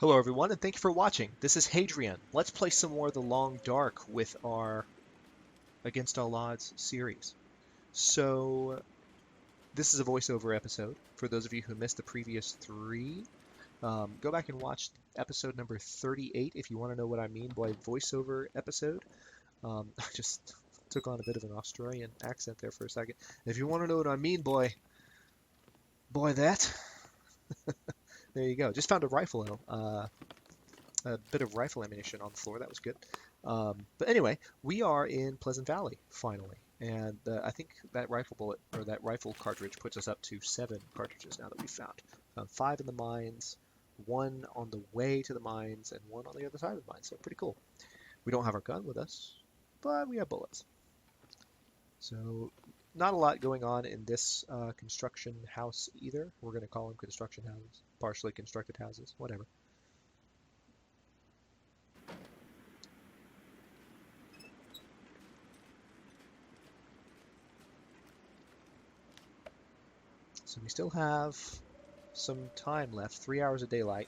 Hello everyone, and thank you for watching. This is Hadrian. Let's play some more of the Long Dark with our Against All Odds series. So, this is a voiceover episode. For those of you who missed the previous three, go back and watch episode number 38 if you want to know what I mean by voiceover episode. I just took on a bit of an Australian accent there for a second. If you want to know what I mean, boy, that. There you go. Just found a rifle, a bit of rifle ammunition on the floor. That was good. But anyway, we are in Pleasant Valley finally, and I think that rifle bullet or that rifle cartridge puts us up to 7 cartridges now that we've found. 5 in the mines, 1 on the way to the mines, and 1 on the other side of the mines. So pretty cool. We don't have our gun with us, but we have bullets. So not a lot going on in this construction house either. We're going to call them construction houses, partially constructed houses, whatever. So we still have some time left, 3 hours of daylight.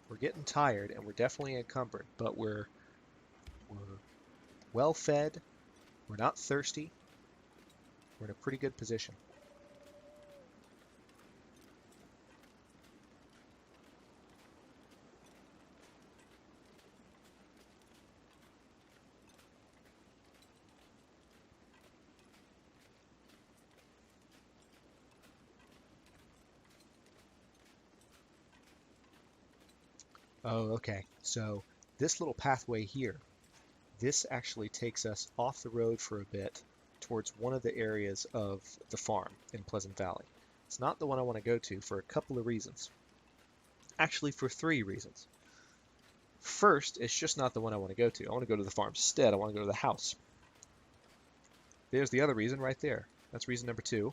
We're getting tired and we're definitely encumbered, but we're well fed. We're not thirsty. We're in a pretty good position. Oh, okay. So this little pathway here, this actually takes us off the road for a bit towards one of the areas of the farm in Pleasant Valley. It's not the one I want to go to for a couple of reasons. Actually, for 3 reasons. First, it's just not the one I want to go to. I want to go to the farmstead. I want to go to the house. There's the other reason right there. That's reason number 2.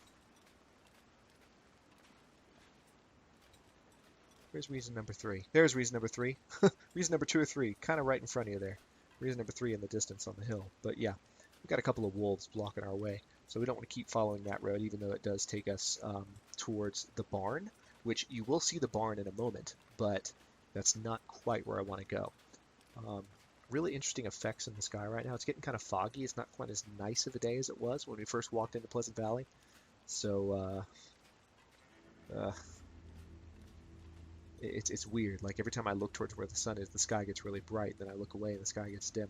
Where's reason number 3? There's reason number 3. Reason number 2 or 3, kind of right in front of you there. Reason number 3 in the distance on the hill. But yeah, we've got a couple of wolves blocking our way, so we don't want to keep following that road, even though it does take us towards the barn, which you will see the barn in a moment, but that's not quite where I want to go. Really interesting effects in the sky right now. It's getting kind of foggy. It's not quite as nice of a day as it was when we first walked into Pleasant Valley. So, it's weird. Like every time I look towards where the sun is, the sky gets really bright. Then I look away and the sky gets dim.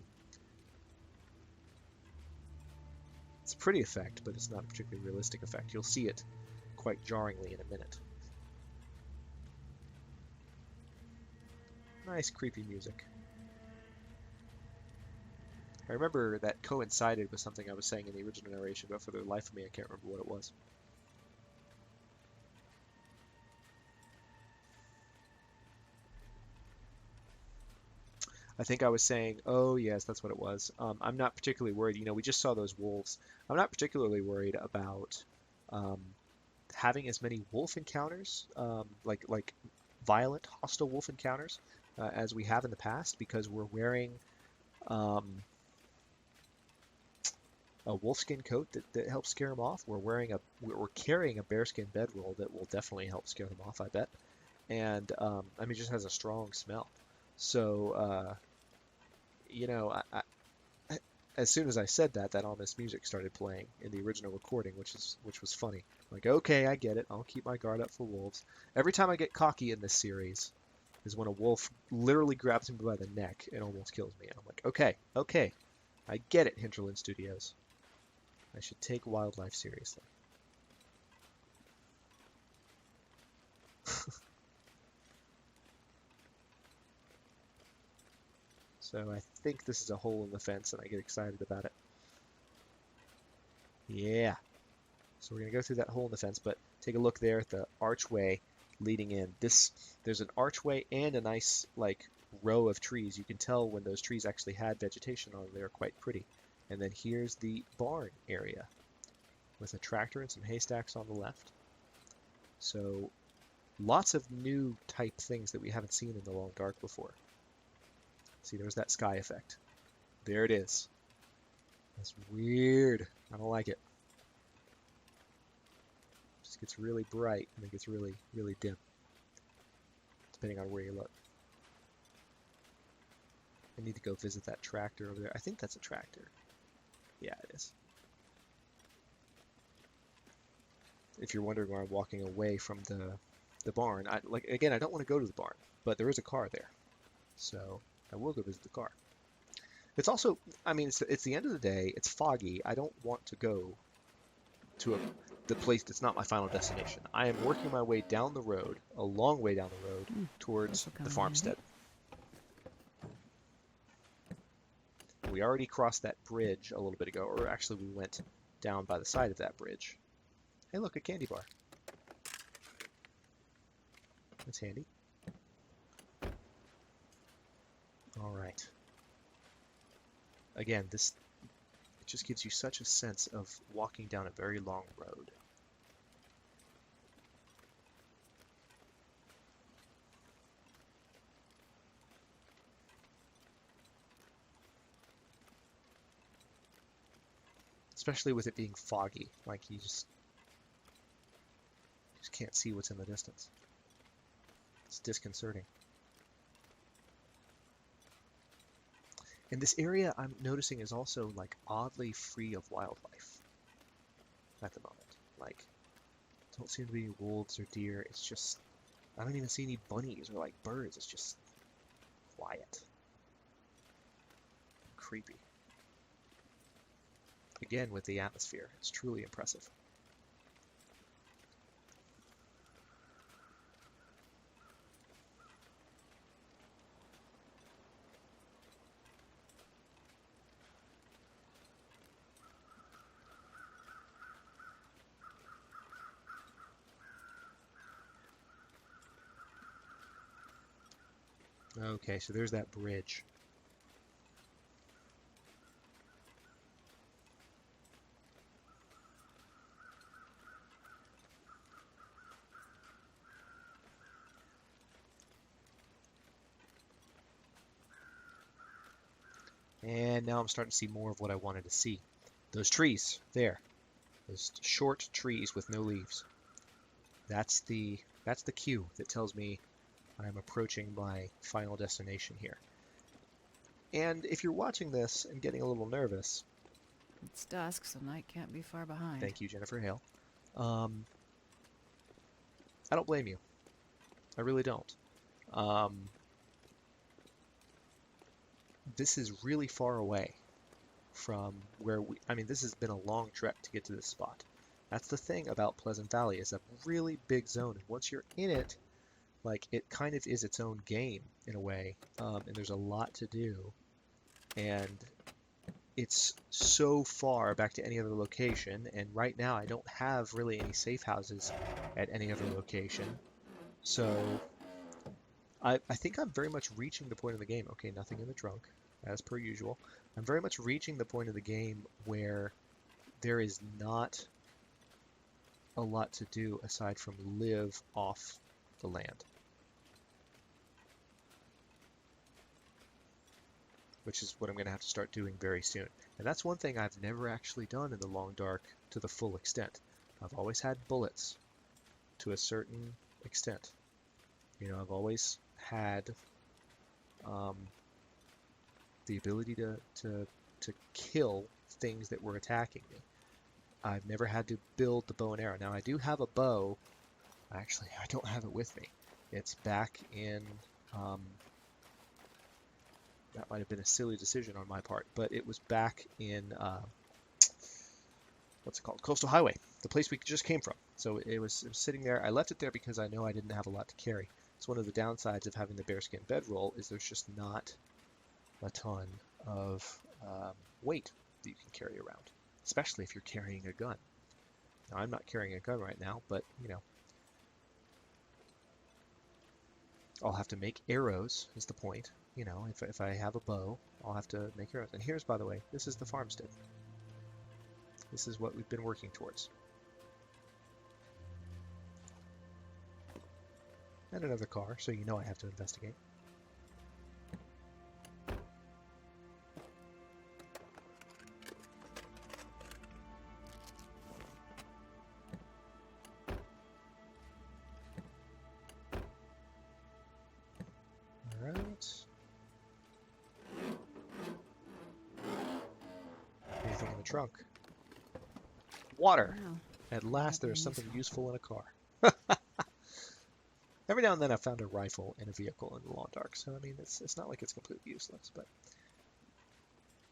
It's a pretty effect, but it's not a particularly realistic effect. You'll see it quite jarringly in a minute. Nice creepy music. I remember that coincided with something I was saying in the original narration, but for the life of me, I can't remember what it was. I think I was saying, oh yes, that's what it was. I'm not particularly worried. You know, we just saw those wolves. I'm not particularly worried about having as many wolf encounters, like violent, hostile wolf encounters, as we have in the past, because we're wearing a wolfskin coat that helps scare them off. We're carrying a bearskin bedroll that will definitely help scare them off, I bet. And I mean, it just has a strong smell. So, you know, as soon as I said that, that ominous music started playing in the original recording, which was funny. Like, okay, I get it. I'll keep my guard up for wolves. Every time I get cocky in this series is when a wolf literally grabs me by the neck and almost kills me. And I'm like, okay, I get it, Hinterland Studios. I should take wildlife seriously. So I think this is a hole in the fence, and I get excited about it. Yeah. So we're going to go through that hole in the fence, but take a look there at the archway leading in. There's an archway and a nice, like, row of trees. You can tell when those trees actually had vegetation on them. They're quite pretty. And then here's the barn area with a tractor and some haystacks on the left. So lots of new type things that we haven't seen in the Long Dark before. See, there's that sky effect. There it is. That's weird. I don't like it. Just gets really bright and it gets really, really dim. depending on where you look. I need to go visit that tractor over there. I think that's a tractor. Yeah, it is. If you're wondering why I'm walking away from the barn, I don't want to go to the barn, but there is a car there, so I will go visit the car. It's also, I mean, it's the end of the day. It's foggy. I don't want to go to the place that's not my final destination. I am working my way down the road, a long way down the road, towards the farmstead. We already crossed that bridge a little bit ago, or actually we went down by the side of that bridge. Hey, look, a candy bar. That's handy. All right. Again, it just gives you such a sense of walking down a very long road. Especially with it being foggy, like you just can't see what's in the distance. It's disconcerting. And this area I'm noticing is also like oddly free of wildlife at the moment. Like, don't seem to be any wolves or deer. It's just, I don't even see any bunnies or like birds. It's just quiet. Creepy. Again, with the atmosphere, it's truly impressive. Okay, so there's that bridge. And now I'm starting to see more of what I wanted to see. Those trees, there. Those short trees with no leaves. That's the cue that tells me I'm approaching my final destination here. And if you're watching this and getting a little nervous... It's dusk, so night can't be far behind. Thank you, Jennifer Hale. I don't blame you. I really don't. This is really far away from where this has been a long trek to get to this spot. That's the thing about Pleasant Valley, is a really big zone, and once you're in it, like, it kind of is its own game in a way, and there's a lot to do, and it's so far back to any other location, and right now I don't have really any safe houses at any other location, so I think I'm very much reaching the point of the game. Okay, nothing in the trunk, as per usual. I'm very much reaching the point of the game where there is not a lot to do aside from live off the land. Which is what I'm going to have to start doing very soon. And that's one thing I've never actually done in the Long Dark to the full extent. I've always had bullets to a certain extent. You know, I've always had the ability to kill things that were attacking me. I've never had to build the bow and arrow. Now I do have a bow. Actually, I don't have it with me. It's back in... that might have been a silly decision on my part, but it was back in, what's it called? Coastal Highway, the place we just came from. So it was sitting there. I left it there because I know I didn't have a lot to carry. It's one of the downsides of having the bearskin bedroll is there's just not a ton of weight that you can carry around, especially if you're carrying a gun. Now, I'm not carrying a gun right now, but, you know, I'll have to make arrows is the point. You know, if I have a bow, I'll have to make arrows. And here's, by the way, this is the farmstead. This is what we've been working towards. And another car, so you know I have to investigate. out. Anything in the trunk? Water! Wow. At last there's something useful in a car. Every now and then I've found a rifle in a vehicle in the long dark, so I mean, it's not like it's completely useless, but...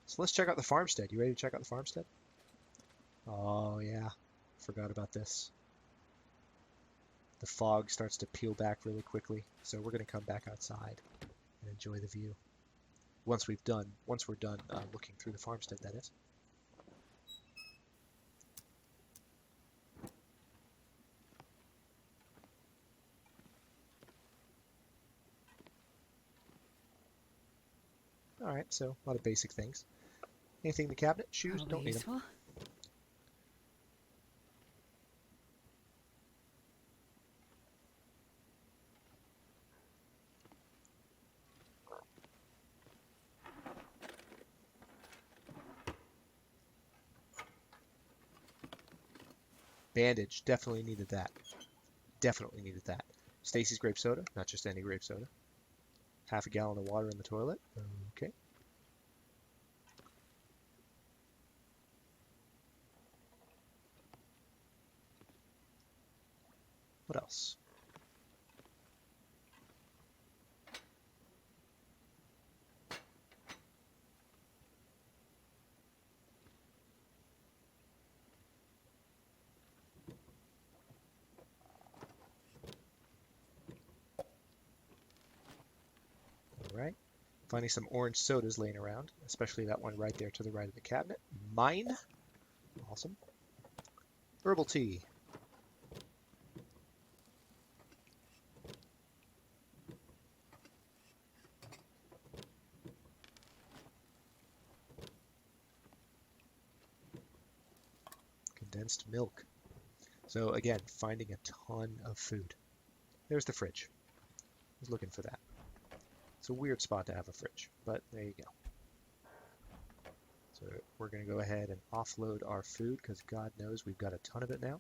So let's check out the farmstead. You ready to check out the farmstead? Oh yeah, forgot about this. The fog starts to peel back really quickly, so we're going to come back outside and enjoy the view. Once we're done looking through the farmstead, that is. Alright, so a lot of basic things. Anything in the cabinet? Shoes? Don't need them. Bandage. Definitely needed that. Definitely needed that. Stacy's grape soda. Not just any grape soda. Half a gallon of water in the toilet. Okay. What else? Alright. Finding some orange sodas laying around, especially that one right there to the right of the cabinet. Mine. Awesome. Herbal tea. Condensed milk. So again, finding a ton of food. There's the fridge. I was looking for that. It's a weird spot to have a fridge, but there you go. So we're going to go ahead and offload our food because God knows we've got a ton of it now.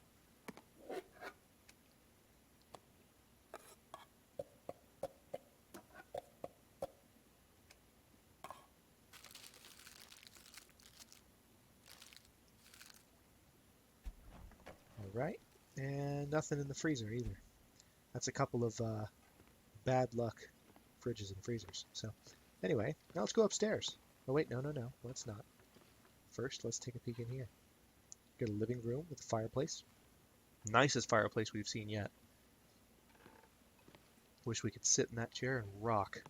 Alright, and nothing in the freezer either. That's a couple of bad luck fridges and freezers. So anyway, now let's go upstairs. Oh wait, no, let's not. First, let's take a peek in here. Got a living room with a fireplace. Nicest fireplace we've seen yet. Wish we could sit in that chair and rock.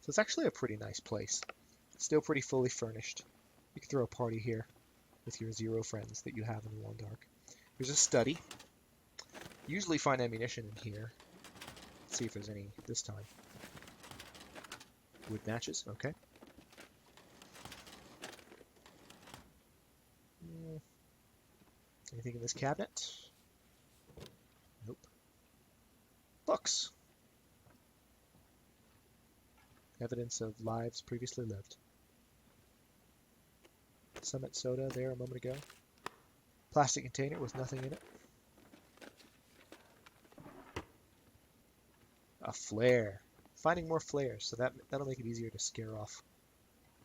So it's actually a pretty nice place. Still pretty fully furnished. You can throw a party here with your 0 friends that you have in the long dark. Here's a study. Usually find ammunition in here. Let's see if there's any this time. Wood matches, okay. Anything in this cabinet? Nope. Books. Evidence of lives previously lived. Summit soda there a moment ago. Plastic container with nothing in it. A flare. Finding more flares, so that'll make it easier to scare off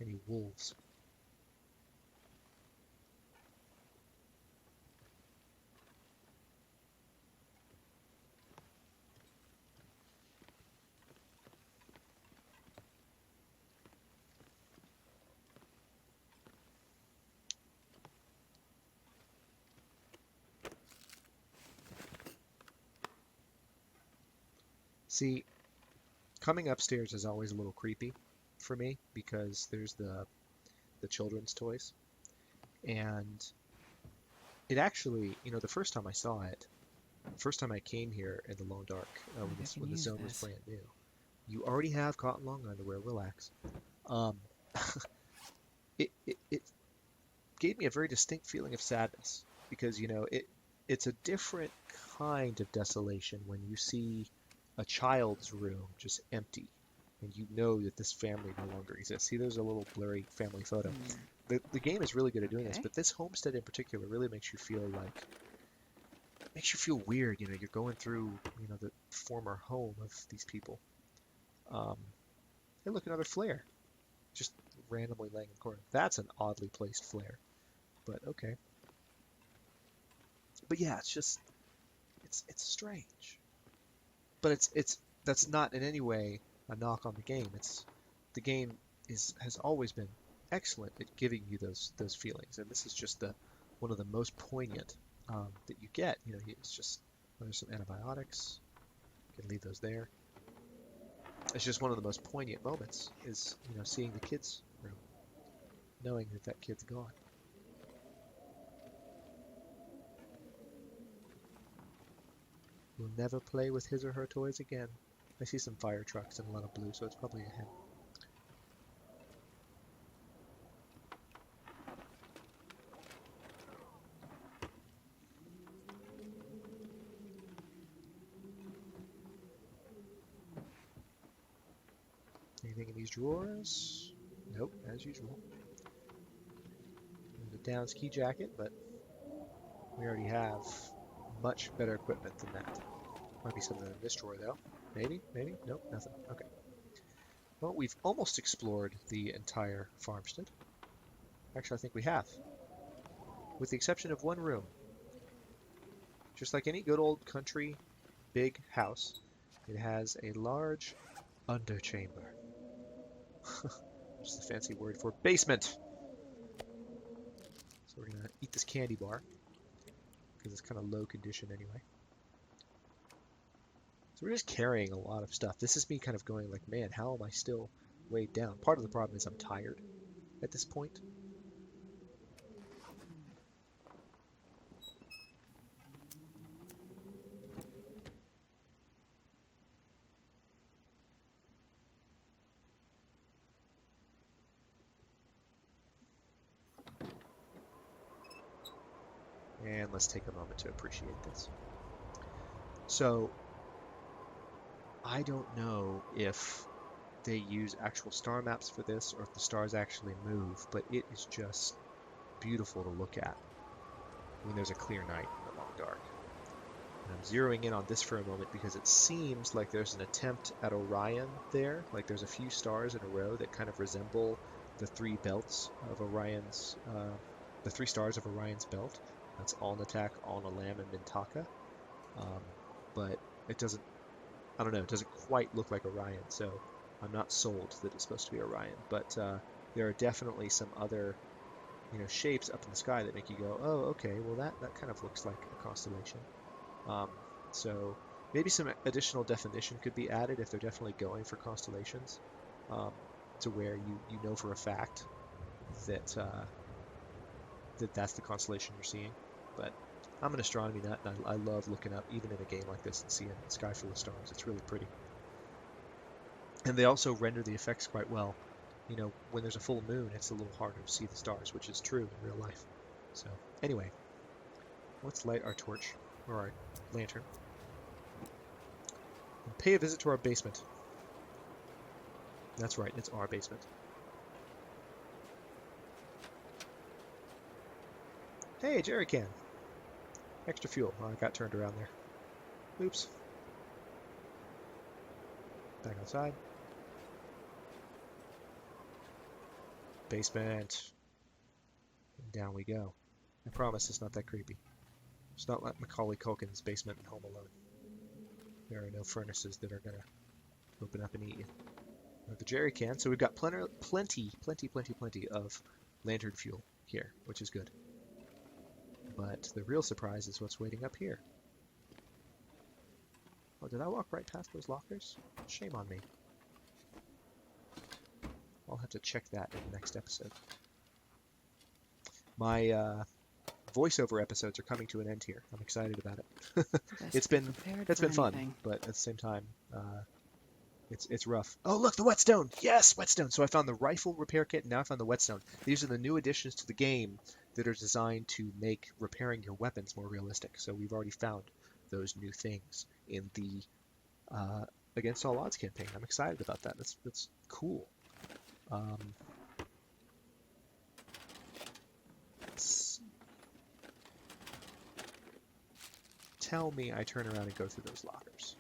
any wolves. See, coming upstairs is always a little creepy for me because there's the children's toys. And it actually, the first time I saw it, first time I came here in the Long Dark, when the zone was brand new, you already have cotton long underwear, relax. It gave me a very distinct feeling of sadness because, it's a different kind of desolation when you see a child's room just empty and you know that this family no longer exists. See, there's a little blurry family photo. The game is really good at doing this, but this homestead in particular really makes you feel like makes you feel weird. You know, you're going through, you know, the former home of these people. Hey, look, another flare. Just randomly laying in the corner. That's an oddly placed flare, but okay. But yeah, it's just, it's strange. But that's not in any way a knock on the game. The game has always been excellent at giving you those feelings, and this is just one of the most poignant that you get. You know, it's just, there's some antibiotics. You can leave those there. It's just one of the most poignant moments is, you know, seeing the kids' room, knowing that kid's gone. Will never play with his or her toys again. I see some fire trucks and a lot of blue, so it's probably a him. Anything in these drawers? Nope, as usual. There's a down ski jacket, but we already have much better equipment than that. Might be something in this drawer, though. Maybe? Maybe? Nope, nothing. Okay. Well, we've almost explored the entire farmstead. Actually, I think we have. With the exception of one room. Just like any good old country big house, it has a large underchamber. Just a fancy word for basement. So we're going to eat this candy bar, because it's kind of low condition anyway. So we're just carrying a lot of stuff. This is me kind of going like, man, how am I still weighed down? Part of the problem is I'm tired at this point. And let's take a moment to appreciate this. So, I don't know if they use actual star maps for this or if the stars actually move, but it is just beautiful to look at when there's a clear night in the long dark. And I'm zeroing in on this for a moment because it seems like there's an attempt at Orion there. Like there's a few stars in a row that kind of resemble the three belts of Orion's, the three stars of Orion's belt. That's Alnitak, Alnilam, and Mintaka. But it doesn't, I don't know, it doesn't quite look like Orion, so I'm not sold that it's supposed to be Orion. But there are definitely some other, you know, shapes up in the sky that make you go, oh, okay, well that kind of looks like a constellation. So maybe some additional definition could be added if they're definitely going for constellations, to where you know for a fact that that's the constellation you're seeing. But I'm an astronomy nut, and I love looking up, even in a game like this, and seeing the sky full of stars. It's really pretty. And they also render the effects quite well. You know, when there's a full moon, it's a little harder to see the stars, which is true in real life. So, anyway, let's light our torch, or our lantern, and pay a visit to our basement. That's right, it's our basement. Hey, jerry can. Extra fuel. Oh, I got turned around there. Oops. Back outside. Basement. And down we go. I promise it's not that creepy. It's not like Macaulay Culkin's basement in Home Alone. There are no furnaces that are going to open up and eat you. The jerry can. So we've got plenty of lantern fuel here, which is good. But the real surprise is what's waiting up here. Oh, did I walk right past those lockers? Shame on me. I'll have to check that in the next episode. My voiceover episodes are coming to an end here. I'm excited about it. It's been fun, but at the same time, it's rough. Oh, look, the whetstone! Yes, whetstone! So I found the rifle repair kit, and now I found the whetstone. These are the new additions to the game that are designed to make repairing your weapons more realistic. So we've already found those new things in the Against All Odds campaign. I'm excited about that. That's cool. tell me I turn around and go through those lockers.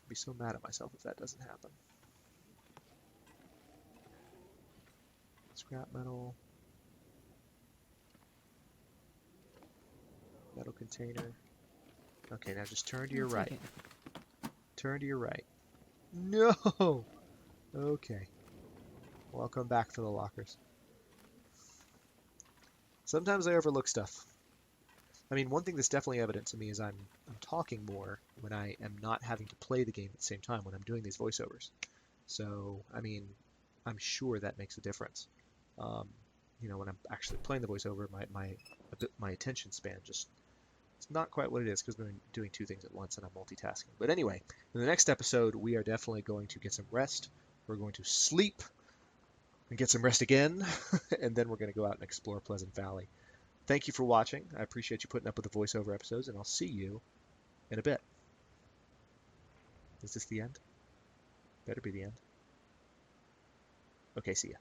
I'd be so mad at myself if that doesn't happen. Scrap metal. Metal container. Okay, now just turn to your right. Turn to your right. No! Okay. Well, I'll come back for the lockers. Sometimes I overlook stuff. I mean, one thing that's definitely evident to me is I'm talking more when I am not having to play the game at the same time, when I'm doing these voiceovers. So, I mean, I'm sure that makes a difference. You know, when I'm actually playing the voiceover, my attention span just, it's not quite what it is because I'm doing two things at once and I'm multitasking. But anyway, in the next episode, we are definitely going to get some rest. We're going to sleep and get some rest again, and then we're going to go out and explore Pleasant Valley. Thank you for watching. I appreciate you putting up with the voiceover episodes, and I'll see you in a bit. Is this the end? Better be the end. Okay, see ya.